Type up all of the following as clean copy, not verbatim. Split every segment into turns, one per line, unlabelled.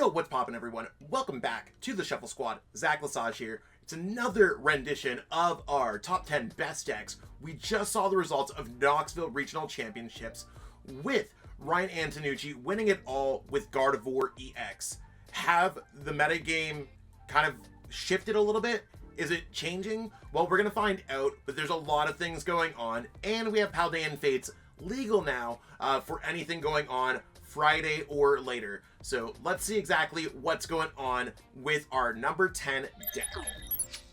Yo, what's poppin', everyone? Welcome back to the Shuffle Squad. Zach Lesage here. It's another rendition of our top 10 best decks. We just saw the results of Knoxville Regional Championships with Ryan Antonucci winning it all with Gardevoir EX. Have the metagame kind of shifted a little bit? Is it changing? Well, we're going to find out, but there's a lot of things going on, and we have Paldean Fates legal now for anything going on Friday or later. So let's see exactly what's going on with our number 10 deck.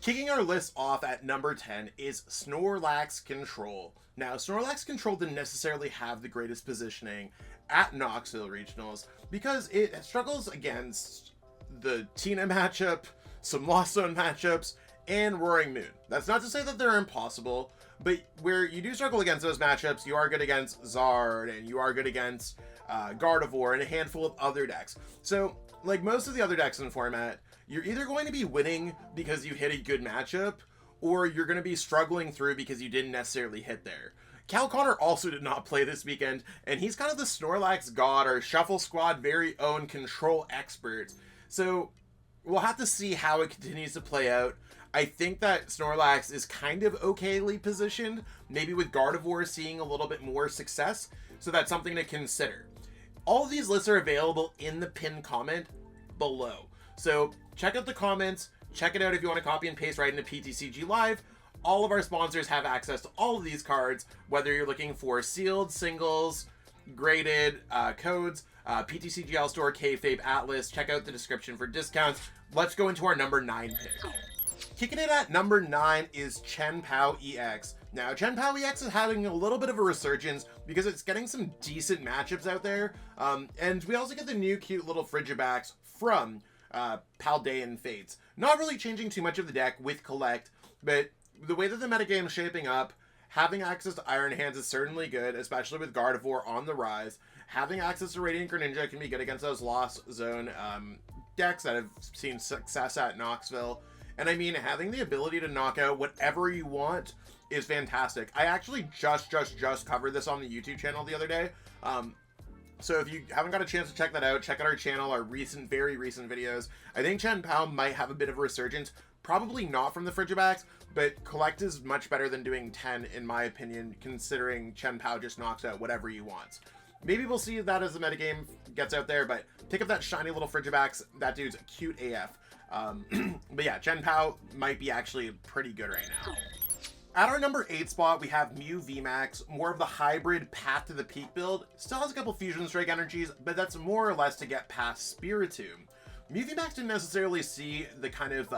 Kicking our list off at number 10 is Snorlax Control. Now, Snorlax Control didn't necessarily have the greatest positioning at Knoxville Regionals because it struggles against the Tina matchup, some Lost Zone matchups, and Roaring Moon. That's not to say that they're impossible, but where you do struggle against those matchups, you are good against Zard, and you are good against Gardevoir, and a handful of other decks. So, like most of the other decks in the format, you're either going to be winning because you hit a good matchup, or you're going to be struggling through because you didn't necessarily hit there. Cal Connor also did not play this weekend, and he's kind of the Snorlax god, or Shuffle Squad very own control expert. So, we'll have to see how it continues to play out. I think that Snorlax is kind of okayly positioned, maybe with Gardevoir seeing a little bit more success, so that's something to consider. All of these lists are available in the pinned comment below. So check out the comments, check it out if you want to copy and paste right into PTCG Live. All of our sponsors have access to all of these cards, whether you're looking for sealed, singles, graded, codes, PTCGL Store, Kayfabe, Atlas. Check out the description for discounts. Let's go into our number 9 pick. Kicking it at number 9 is Chien-pao EX. Now, Chien-pao EX is having a little bit of a resurgence because it's getting some decent matchups out there. And we also get the new cute little Frigibacks from Paldean Fates. Not really changing too much of the deck with Collect, but the way that the metagame is shaping up, having access to Iron Hands is certainly good, especially with Gardevoir on the rise. Having access to Radiant Greninja can be good against those Lost Zone decks that have seen success at Knoxville. And I mean, having the ability to knock out whatever you want is fantastic. I actually just covered this on the YouTube channel the other day. So if you haven't got a chance to check that out, check out our channel, our very recent videos. I think Chien-pao might have a bit of a resurgence. Probably not from the Frigibacks, but Collect is much better than doing 10, in my opinion, considering Chien-pao just knocks out whatever you want. Maybe we'll see that as the metagame gets out there, but pick up that shiny little Frigibacks. That dude's cute AF. But yeah, Chien-pao might be actually pretty good right now. At our number 8 spot, we have Mew VMAX, more of the hybrid Path to the Peak build. Still has a couple Fusion Strike energies, but that's more or less to get past Spiritomb. Mew VMAX didn't necessarily see the kind of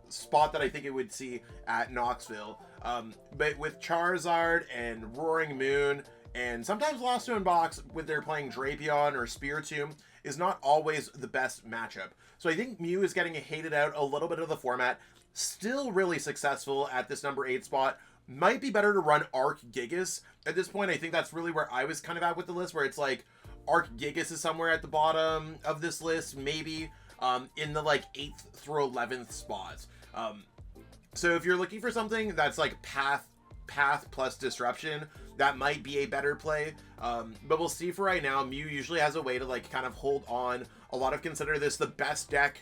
spot that I think it would see at Knoxville. But with Charizard and Roaring Moon, and sometimes Lost Zone Box, when they're playing Drapion or Spiritomb, is not always the best matchup. So I think Mew is getting hated out a little bit of the format. Still really successful at this number 8 spot. Might be better to run Arc Gigas. At this point, I think that's really where I was kind of at with the list, where it's like Arc Gigas is somewhere at the bottom of this list, maybe in the like 8th through 11th spots. So if you're looking for something that's like path plus disruption, that might be a better play. But we'll see. For right now, Mew usually has a way to like kind of hold on. A lot of consider this the best deck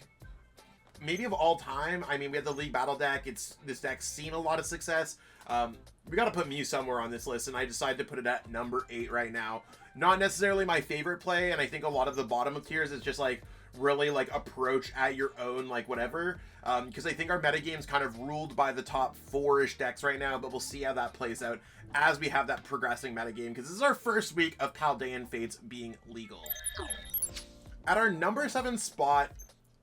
maybe of all time. I mean, we have the League Battle deck. This deck's seen a lot of success. We got to put Mew somewhere on this list, and I decided to put it at number 8 right now. Not necessarily my favorite play, and I think a lot of the bottom of tiers is just like really like approach at your own like whatever, because I think our metagame's kind of ruled by the top 4-ish decks right now, but we'll see how that plays out as we have that progressing metagame, because this is our first week of Paldean Fates being legal. At our number 7 spot,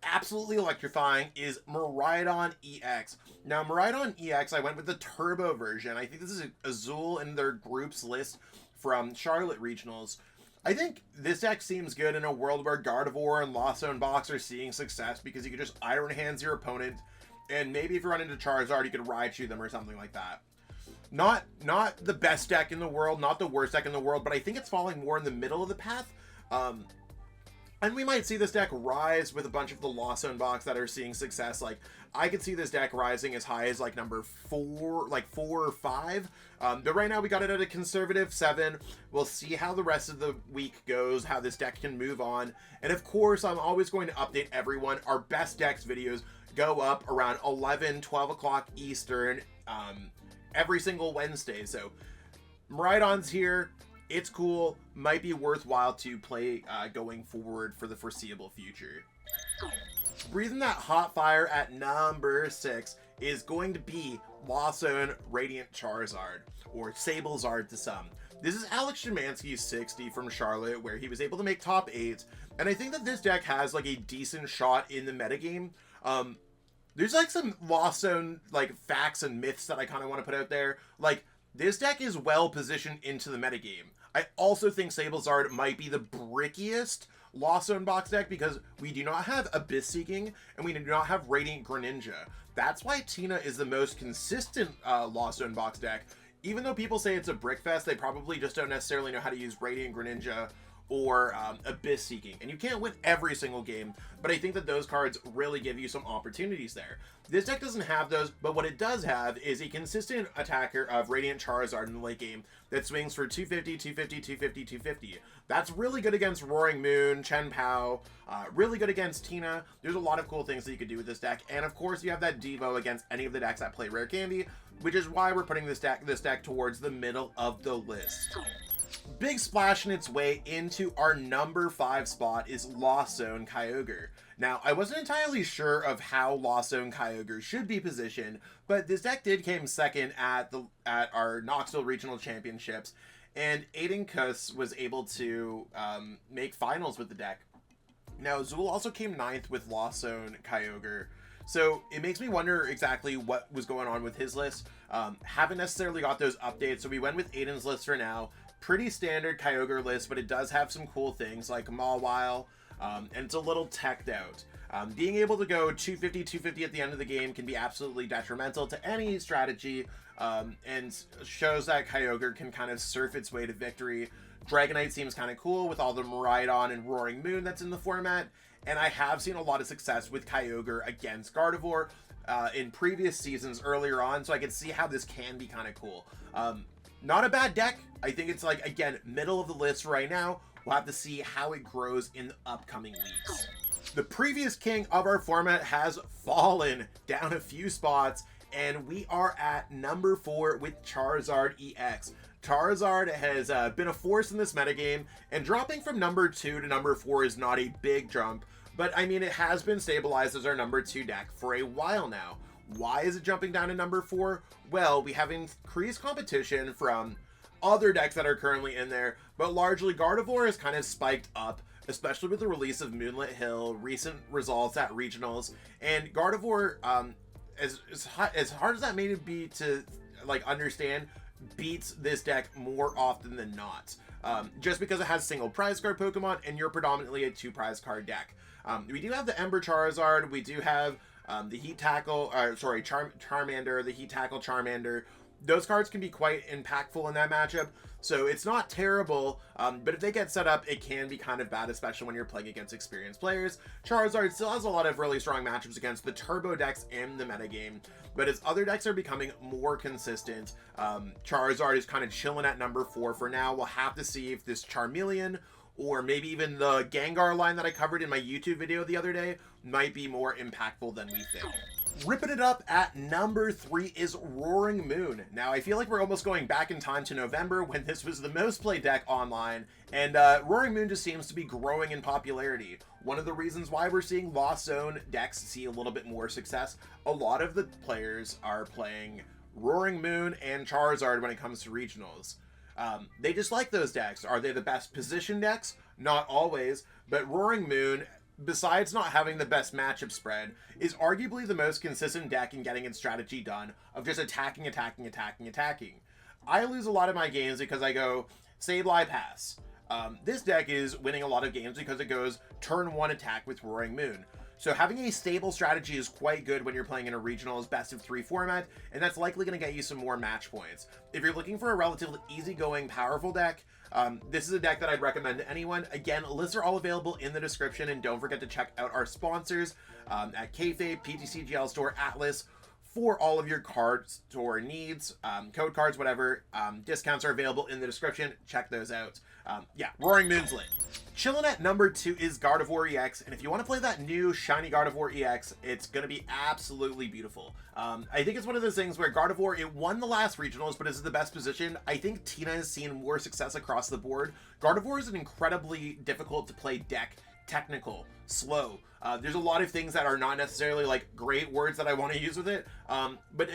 absolutely electrifying, is Miraidon EX. Now, Miraidon EX, I went with the turbo version. I think this is Azul in their groups list from Charlotte Regionals. I think this deck seems good in a world where Gardevoir and Lost Zone Box are seeing success, because you could just Iron Hands your opponent, and maybe if you run into Charizard, you could Raichu them or something like that. Not the best deck in the world, not the worst deck in the world, but I think it's falling more in the middle of the path. And we might see this deck rise with a bunch of the Lost Zone box that are seeing success. Like, I could see this deck rising as high as like number 4, like 4 or 5. But right now we got it at a conservative 7. We'll see how the rest of the week goes, how this deck can move on. And of course, I'm always going to update everyone. Our best decks videos go up around 11, 12 o'clock Eastern every single Wednesday. So, Miraidon's here. It's cool, might be worthwhile to play going forward for the foreseeable future. Breathing that hot fire at number 6 is going to be Lost Zone Radiant Charizard, or Sablezard to some. This is Alex Szymanski's 60 from Charlotte, where he was able to make top 8, and I think that this deck has like a decent shot in the metagame. There's like some Lost Zone like facts and myths that I kind of want to put out there. Like, this deck is well positioned into the metagame. I also think Sablezard might be the brickiest Lost Zone box deck because we do not have Abyss Seeking and we do not have Radiant Greninja. That's why Tina is the most consistent Lost Zone box deck. Even though people say it's a brick fest, they probably just don't necessarily know how to use Radiant Greninja or Abyss Seeking. And you can't win every single game, but I think that those cards really give you some opportunities there. This deck doesn't have those, but what it does have is a consistent attacker of Radiant Charizard in the late game that swings for 250, 250, 250, 250. That's really good against Roaring Moon, Chien-pao, really good against Tina. There's a lot of cool things that you could do with this deck. And of course, you have that Devo against any of the decks that play Rare Candy, which is why we're putting this deck towards the middle of the list. Big splashing its way into our number 5 spot is Lost Zone Kyogre. Now, I wasn't entirely sure of how Lost Zone Kyogre should be positioned, but this deck did came second at our Knoxville Regional Championships, and Aiden Kuss was able to make finals with the deck. Now, Zool also came 9th with Lost Zone Kyogre, so it makes me wonder exactly what was going on with his list. Haven't necessarily got those updates, so we went with Aiden's list for now. Pretty standard Kyogre list, but it does have some cool things like Mawile, and it's a little teched out. Being able to go 250, 250 at the end of the game can be absolutely detrimental to any strategy, and shows that Kyogre can kind of surf its way to victory. Dragonite seems kind of cool with all the Miraidon and Roaring Moon that's in the format, and I have seen a lot of success with Kyogre against Gardevoir in previous seasons earlier on, so I can see how this can be kind of cool. Not a bad deck. I think it's like, again, middle of the list right now. We'll have to see how it grows in the upcoming weeks. The previous king of our format has fallen down a few spots, and we are at number 4 with Charizard EX. Charizard has been a force in this metagame, and dropping from number 2 to number 4 is not a big jump, but I mean, it has been stabilized as our number 2 deck for a while now. Why is it jumping down to number 4? Well, we have increased competition from other decks that are currently in there, but largely Gardevoir has kind of spiked up, especially with the release of Moonlit Hill, recent results at regionals, and Gardevoir, as hard as that may be to like understand, beats this deck more often than not, just because it has single prize card Pokemon, and you're predominantly a 2 prize card deck. We do have the Ember Charizard, we do have the Heat Tackle, Charmander, the Heat Tackle Charmander. Those cards can be quite impactful in that matchup, so it's not terrible, but if they get set up, it can be kind of bad, especially when you're playing against experienced players. Charizard still has a lot of really strong matchups against the turbo decks in the metagame, but as other decks are becoming more consistent, Charizard is kind of chilling at number 4 for now. We'll have to see if this Charmeleon, or maybe even the Gengar line that I covered in my YouTube video the other day, might be more impactful than we think. Ripping it up at number 3 is Roaring Moon. Now, I feel like we're almost going back in time to November when this was the most played deck online, and Roaring Moon just seems to be growing in popularity. One of the reasons why we're seeing Lost Zone decks see a little bit more success, a lot of the players are playing Roaring Moon and Charizard when it comes to regionals. They just like those decks. Are they the best position decks? Not always, but Roaring Moon, besides not having the best matchup spread, is arguably the most consistent deck in getting its strategy done of just attacking. I lose a lot of my games because I go Sableye pass. This deck is winning a lot of games because it goes turn 1 attack with Roaring Moon. So having a stable strategy is quite good when you're playing in a regionals best of 3 format, and that's likely going to get you some more match points. If you're looking for a relatively easygoing, powerful deck, this is a deck that I'd recommend to anyone. Again, lists are all available in the description, and don't forget to check out our sponsors at Kayfabe, PTCGL Store, Atlas, for all of your card store needs, code cards, whatever. Discounts are available in the description. Check those out. Yeah, Roaring Moonslit. Chilling at number 2 is Gardevoir EX, and if you want to play that new shiny Gardevoir EX, it's going to be absolutely beautiful. I think it's one of those things where Gardevoir, it won the last regionals, but is the best position. I think Tina has seen more success across the board. Gardevoir is an incredibly difficult to play deck. Technical, slow. There's a lot of things that are not necessarily like great words that I want to use with it, but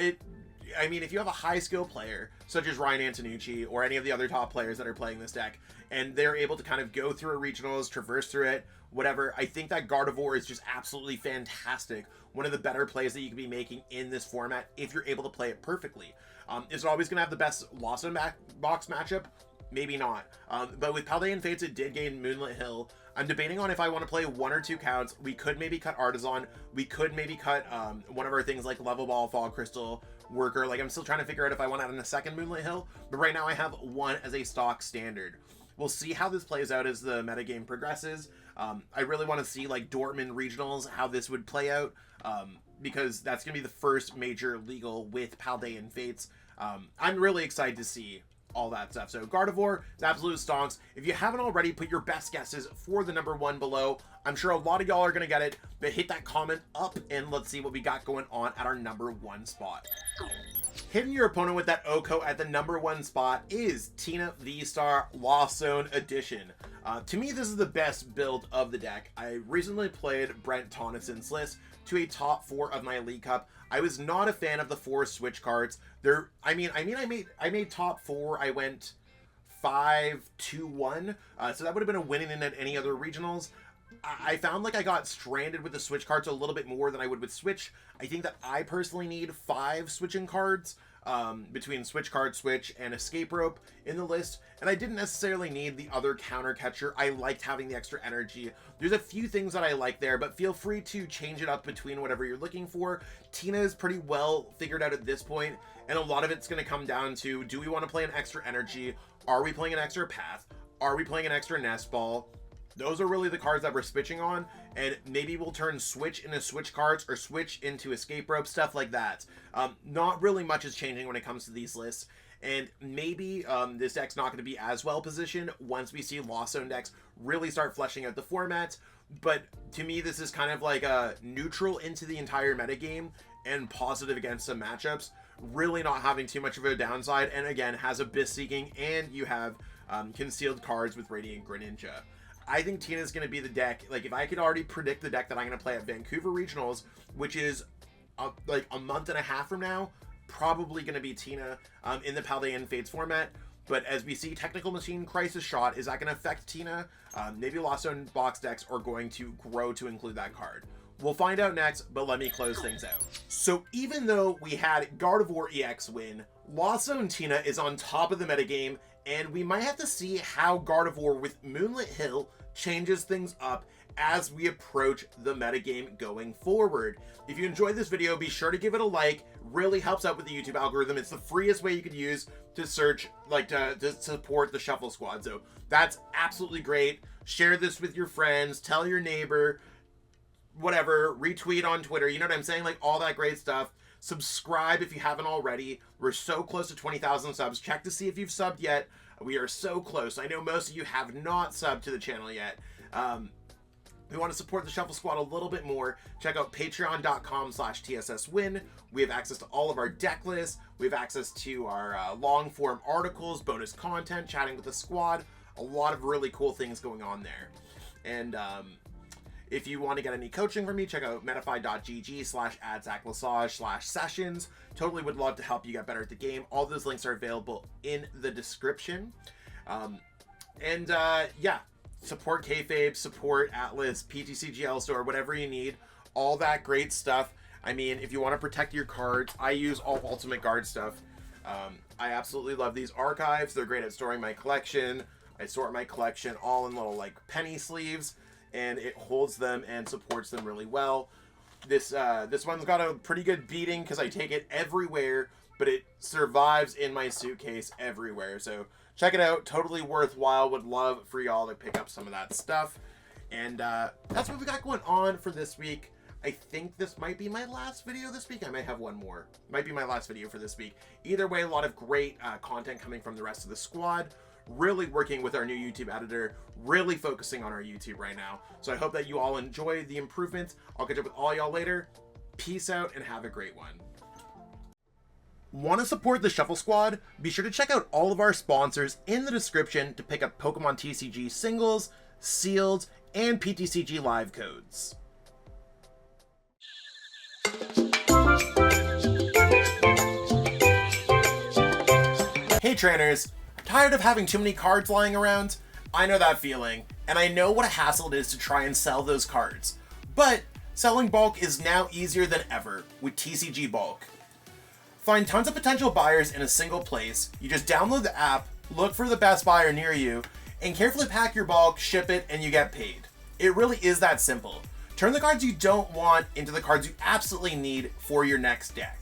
I mean, if you have a high skill player such as Ryan Antonucci or any of the other top players that are playing this deck, and they're able to kind of go through a regionals, traverse through it, whatever, I think that Gardevoir is just absolutely fantastic. One of the better plays that you can be making in this format if you're able to play it perfectly. Is it always going to have the best Lawson box matchup? Maybe not. But with Paldean Fates, it did gain Moonlit Hill. I'm debating on if I want to play 1 or 2 counts. We could maybe cut Artisan. We could maybe cut one of our things like Level Ball, Fog Crystal, Worker. Like, I'm still trying to figure out if I want to add in a second Moonlit Hill. But right now I have 1 as a stock standard. We'll see how this plays out as the metagame progresses. I really want to see, like, Dortmund Regionals, how this would play out. Because that's going to be the first major legal with Paldean Fates. I'm really excited to see all that stuff. So Gardevoir is absolute stonks. If you haven't already, put your best guesses for the number 1 below. I'm sure a lot of y'all are going to get it, but hit that comment up and let's see what we got going on at our number 1 spot. Hitting your opponent with that Oko at the number 1 spot is Tina V-Star Lost Zone Edition. To me, this is the best build of the deck. I recently played Brent Tonnison's list to a top 4 of my League Cup. I was not a fan of the 4 switch cards. I made top 4. I went 5-2-1. So that would have been a winning in at any other regionals. I found like I got stranded with the switch cards a little bit more than I would with switch. I think that I personally need 5 switching cards between switch card, switch, and escape rope in the list. And I didn't necessarily need the other counter catcher. I liked having the extra energy. There's a few things that I like there, but feel free to change it up between whatever you're looking for. Tina is pretty well figured out at this point, and a lot of it's going to come down to, do we want to play an extra energy? Are we playing an extra path? Are we playing an extra nest ball? Those are really the cards that we're switching on, and maybe we'll turn switch into switch cards or switch into escape rope, stuff like that. Not really much is changing when it comes to these lists, and maybe this deck's not going to be as well positioned once we see Lost Zone decks really start fleshing out the format. But to me, this is kind of like a neutral into the entire metagame and positive against some matchups, really not having too much of a downside, and again, has Abyss Seeking, and you have concealed cards with Radiant Greninja. I think Tina's going to be the deck. Like, if I could already predict the deck that I'm going to play at Vancouver Regionals, which is like a month and a half from now, probably going to be Tina in the Paldean Fates format. But as we see Technical Machine Crisis Shot, is that going to affect Tina? Maybe Lost Zone box decks are going to grow to include that card. We'll find out next, but let me close things out. So even though we had Gardevoir EX win, Lost Zone Tina is on top of the metagame, and we might have to see how Gardevoir with Moonlit Hill changes things up as we approach the metagame going forward. If you enjoyed this video, be sure to give it a like. Really helps out with the YouTube algorithm. It's the freest way you could use to search, like to support the Shuffle Squad. So that's absolutely great. Share this with your friends, tell your neighbor, whatever, retweet on Twitter, you know what I'm saying? Like all that great stuff. Subscribe if you haven't already. We're so close to 20,000 subs. Check to see if you've subbed yet. We are so close. I know most of you have not subbed to the channel yet. We want to support the Shuffle Squad a little bit more. Check out patreon.com/TSSwin. We have access to all of our deck lists. We have access to our long form articles, bonus content, chatting with the squad. A lot of really cool things going on there. And if you want to get any coaching from me, check out metafy.gg/@ZachLesage/sessions. Totally would love to help you get better at the game. All those links are available in the description. Yeah, support Kayfabe, support Atlas, PTCGL Store, whatever you need. All that great stuff. I mean, if you want to protect your cards, I use all Ultimate Guard stuff. I absolutely love these archives. They're great at storing my collection. I sort my collection all in little like penny sleeves. and it holds them and supports them really well. This one's got a pretty good beating because I take it everywhere, but it survives in my suitcase everywhere. So check it out. Totally worthwhile. Would love for y'all to pick up some of that stuff. And that's what we got going on for this week. I think this might be my last video this week. I might have one more. Might be my last video for this week. Either way, a lot of great content coming from the rest of the squad. Really working with our new YouTube editor. Really focusing on our YouTube right now. So I hope that you all enjoy the improvements. I'll catch up with all y'all later. Peace out and have a great one. Want to support the Shuffle Squad? Be sure to check out all of our sponsors in the description to pick up Pokemon TCG singles, sealed, and PTCG live codes. Hey trainers, tired of having too many cards lying around? I know that feeling, and I know what a hassle it is to try and sell those cards. But selling bulk is now easier than ever with TCG Bulk. Find tons of potential buyers in a single place. You just download the app, look for the best buyer near you, and carefully pack your bulk, ship it, and you get paid. It really is that simple. Turn the cards you don't want into the cards you absolutely need for your next deck.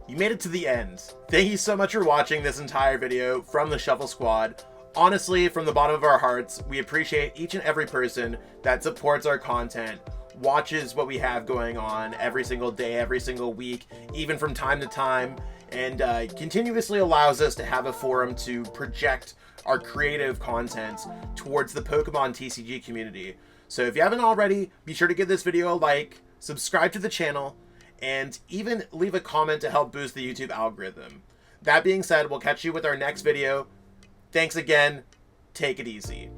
You made it to the end. Thank you so much for watching this entire video from the Shuffle Squad. Honestly, from the bottom of our hearts, we appreciate each and every person that supports our content, watches what we have going on every single day, every single week, even from time to time, and continuously allows us to have a forum to project our creative content towards the Pokemon TCG community. So if you haven't already, be sure to give this video a like, subscribe to the channel, and even leave a comment to help boost the YouTube algorithm. That being said, we'll catch you with our next video. Thanks again. Take it easy.